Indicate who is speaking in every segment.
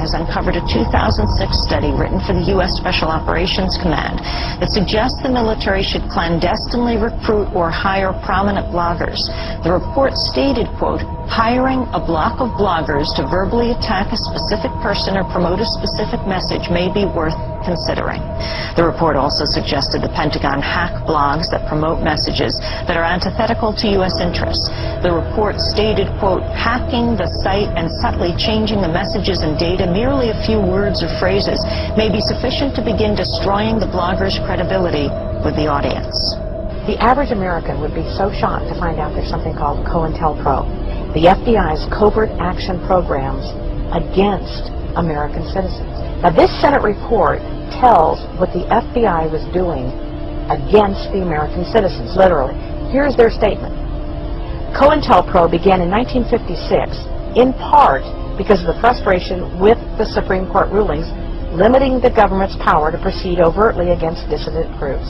Speaker 1: has uncovered a 2006 study written for the U.S. Special Operations Command that suggests the military should clandestinely recruit or hire prominent bloggers. The report stated, quote, hiring a block of bloggers to verbally attack a specific person or promote a specific message may be worth considering. The report also suggested the Pentagon hack blogs that promote messages that are antithetical to U.S. interests. The report stated, quote, hacking the site and subtly changing the messages and data, merely a few words or phrases, may be sufficient to begin destroying the blogger's credibility with the audience.
Speaker 2: The average American would be so shocked to find out there's something called COINTELPRO, the FBI's covert action programs against American citizens. Now, this Senate report tells what the FBI was doing against the American citizens, literally. Here's their statement. COINTELPRO began in 1956, in part because of the frustration with the Supreme Court rulings limiting the government's power to proceed overtly against dissident groups.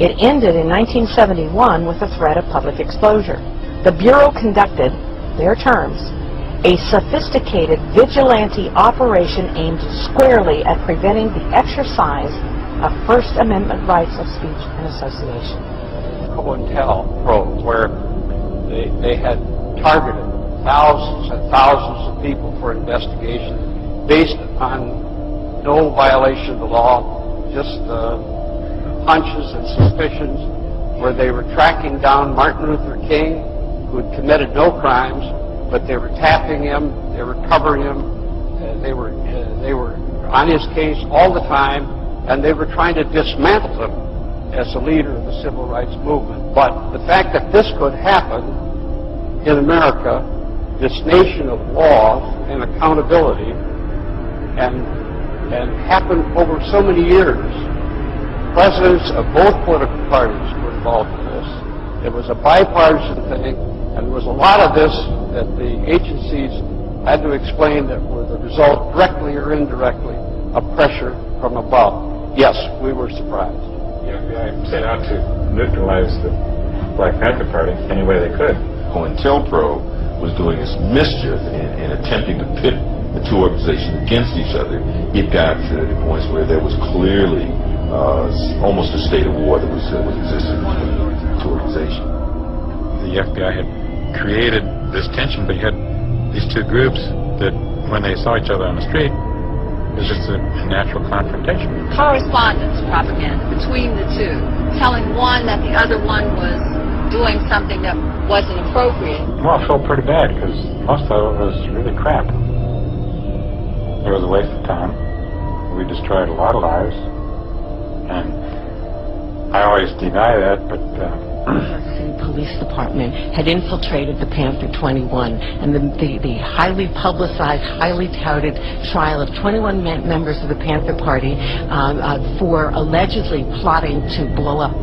Speaker 2: It ended in 1971 with the threat of public exposure. The Bureau conducted, their terms, a sophisticated vigilante operation aimed squarely at preventing the exercise of First Amendment rights of speech and association.
Speaker 3: COINTELPRO, where they had targeted thousands and thousands of people for investigation based upon no violation of the law, just hunches and suspicions, where they were tracking down Martin Luther King, who had committed no crimes, but they were tapping him, they were covering him, they were on his case all the time, and they were trying to dismantle him as a leader of the civil rights movement. But the fact that this could happen in America, this nation of law and accountability, and happen over so many years. Presidents of both political parties were involved in this. It was a bipartisan thing, and there was a lot of this that the agencies had to explain that were the result, directly or indirectly, of pressure from above. Yes, we were surprised.
Speaker 4: The FBI set out to neutralize the Black Panther Party any way they could.
Speaker 5: COINTELPRO was doing its mischief in attempting to pit the two organizations against each other. It got to the points where there was clearly almost a state of war that was existing between the two organizations.
Speaker 4: The FBI had created this tension, but you had these two groups that, when they saw each other on the street, it was just a natural confrontation.
Speaker 6: Correspondence propaganda between the two, telling one that the other one was doing something that wasn't appropriate.
Speaker 4: Well, I felt pretty bad because most of it was really crap. It was a waste of time. We destroyed a lot of lives, and I always deny that, but
Speaker 2: New York City Police Department had infiltrated the Panther 21, and the highly publicized, highly touted trial of 21 members of the Panther Party for allegedly plotting to blow up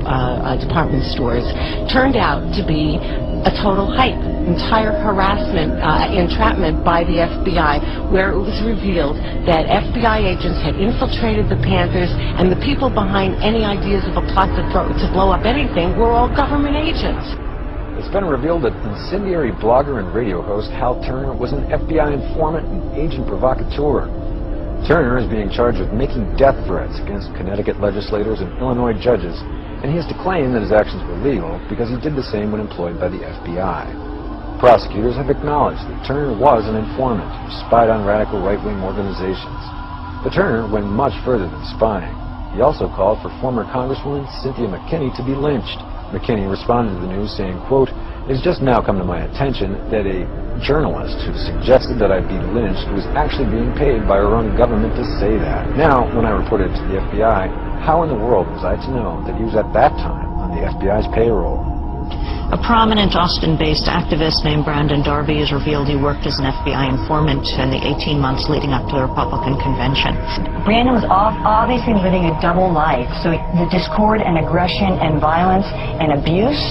Speaker 2: department stores turned out to be a total hype, entire harassment, entrapment by the FBI, where it was revealed that FBI agents had infiltrated the Panthers, and the people behind any ideas of a plot to blow up anything were all government agents.
Speaker 7: It's been revealed that incendiary blogger and radio host Hal Turner was an FBI informant and agent provocateur. Turner is being charged with making death threats against Connecticut legislators and Illinois judges, and he is to claim that his actions were legal because he did the same when employed by the FBI. Prosecutors have acknowledged that Turner was an informant who spied on radical right-wing organizations. But Turner went much further than spying. He also called for former Congresswoman Cynthia McKinney to be lynched. McKinney responded to the news saying, quote, "It has just now come to my attention that a journalist who suggested that I be lynched was actually being paid by our own government to say that." Now, when I reported it to the FBI, how in the world was I to know that he was at that time on the FBI's payroll?
Speaker 1: A prominent Austin-based activist named Brandon Darby has revealed he worked as an FBI informant in the 18 months leading up to the Republican convention.
Speaker 8: Brandon was obviously living a double life, so the discord and aggression and violence and abuse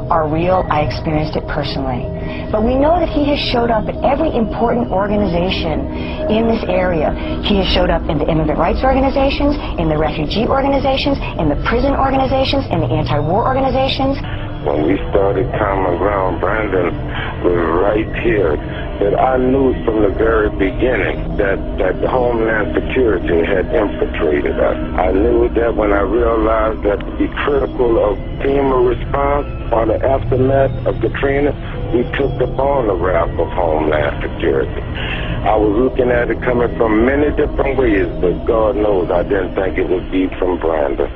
Speaker 8: are real. I experienced it personally. But we know that he has showed up at every important organization in this area. He has showed up in the immigrant rights organizations, in the refugee organizations, in the prison organizations, in the anti-war organizations.
Speaker 9: When we started Common Ground, Brandon was right here that I knew from the very beginning that the Homeland Security had infiltrated us. I knew that when I realized that to be critical of FEMA response or the aftermath of Katrina, we took upon the wrath of Homeland Security. I was looking at it coming from many different ways, but God knows I didn't think it would be from Brandon.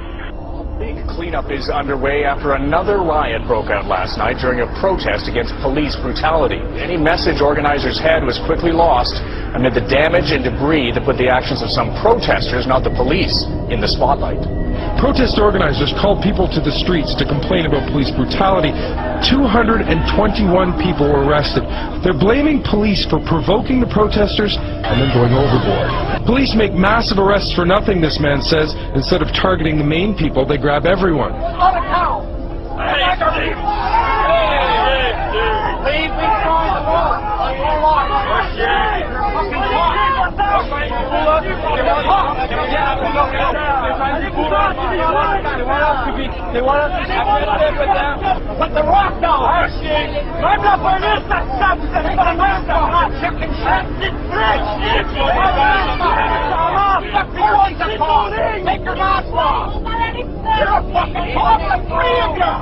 Speaker 10: Big cleanup is underway after another riot broke out last night during a protest against police brutality. Any message organizers had was quickly lost amid the damage and debris that put the actions of some protesters, not the police, in the spotlight.
Speaker 11: Protest organizers called people to the streets to complain about police brutality. 221 people were arrested. They're blaming police for provoking the protesters and then going overboard. Police make massive arrests for nothing, this man says. Instead of targeting the main people, they grab everyone.
Speaker 12: They want us to sit with them. Put the rock down. I'm not for this. That's something. But I'm not chicken shit. Take your mask off. You're a fucking cop. The three of you.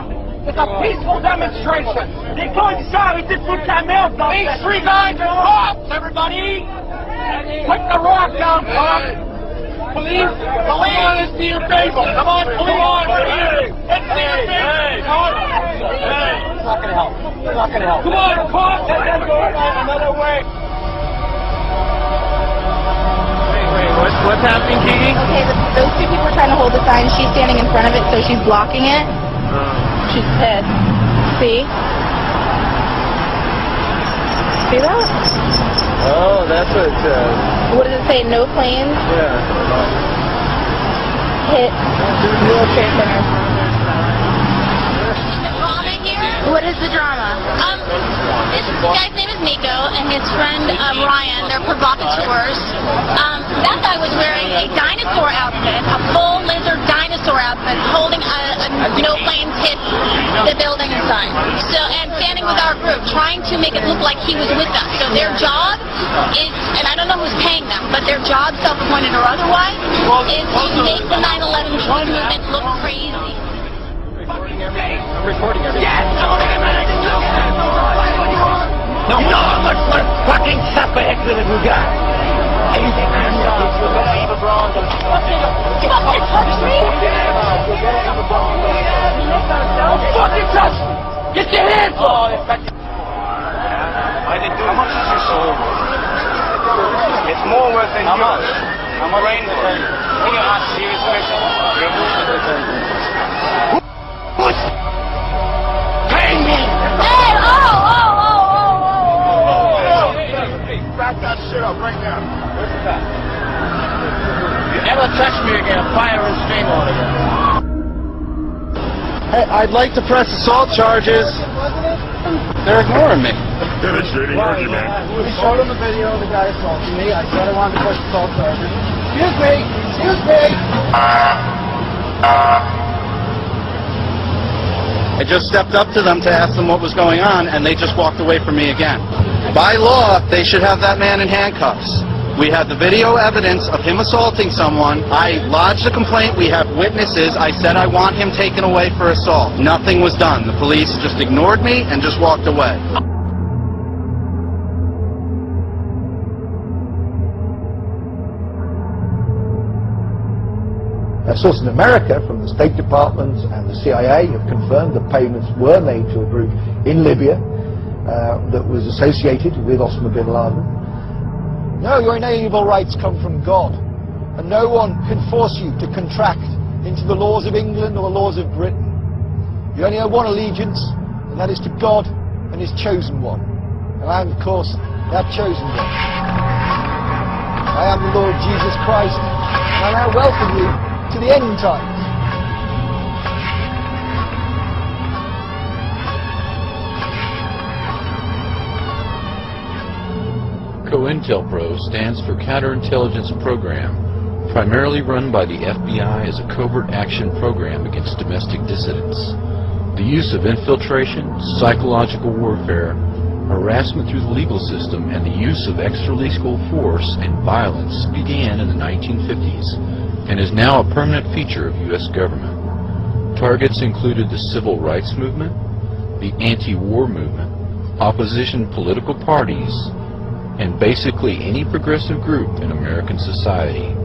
Speaker 12: It's a peaceful demonstration. They're going sorry. This would come out. These three guys are cops, everybody. Put the rock down, cops. Police, it's to your face. Come on, police. It's to your face. It's not going to help. It's not going to help. Come on, cops. Another way. Wait, what's happening, Katie?
Speaker 13: Okay, those two people are trying to hold the sign. She's standing in front of it, so she's blocking it. She's pissed. See? See that?
Speaker 12: Oh, that's what it says.
Speaker 13: What does it say? No planes?
Speaker 12: Yeah.
Speaker 13: Hit World Trade Center. What is the drama?
Speaker 14: This guy's name is Nico, and his friend Ryan, they're provocateurs. That guy was wearing a dinosaur outfit, a full lizard dinosaur outfit, holding a no planes hit the building sign. So, and standing with our group, trying to make it look like he was with us. So their job is, and I don't know who's paying them, but their job, self-appointed or otherwise, is to make the 9/11 movement look crazy.
Speaker 12: I'm recording everything. Yes! No, you know how much more fucking suspect that we got. Anything I know. Fucking touch! Get your hands off! I didn't do it. How much is your soul? It's more worth than yours. I'm a rain for you. When you're not serious with it, you're losing the thing. Pay me!
Speaker 14: Hey,
Speaker 12: Back that shit up right now. Listen to that. You ever touch me again, fire and steam on again. Hey, I'd like to press assault charges. They're ignoring me.
Speaker 15: Demonstrating argument.
Speaker 12: We showed them a video of the guy assaulting me. I said I wanted to press assault charges. Excuse me! Excuse me! I just stepped up to them to ask them what was going on, and they just walked away from me again. By law, they should have that man in handcuffs. We have the video evidence of him assaulting someone. I lodged a complaint. We have witnesses. I said I want him taken away for assault. Nothing was done. The police just ignored me and just walked away.
Speaker 16: Sources in America from the State Department and the CIA have confirmed that payments were made to a group in Libya that was associated with Osama bin Laden. No, your inalienable rights come from God, and no one can force you to contract into the laws of England or the laws of Britain. You only have one allegiance, and that is to God and His chosen one. And I am, of course, that chosen one. I am the Lord Jesus Christ, and I now welcome you to the end times.
Speaker 17: COINTELPRO stands for Counterintelligence Program, primarily run by the FBI as a covert action program against domestic dissidents. The use of infiltration, psychological warfare, Harassment through the legal system and the use of extra-legal force and violence began in the 1950s and is now a permanent feature of U.S. government. Targets included the civil rights movement, the anti-war movement, opposition political parties, and basically any progressive group in American society.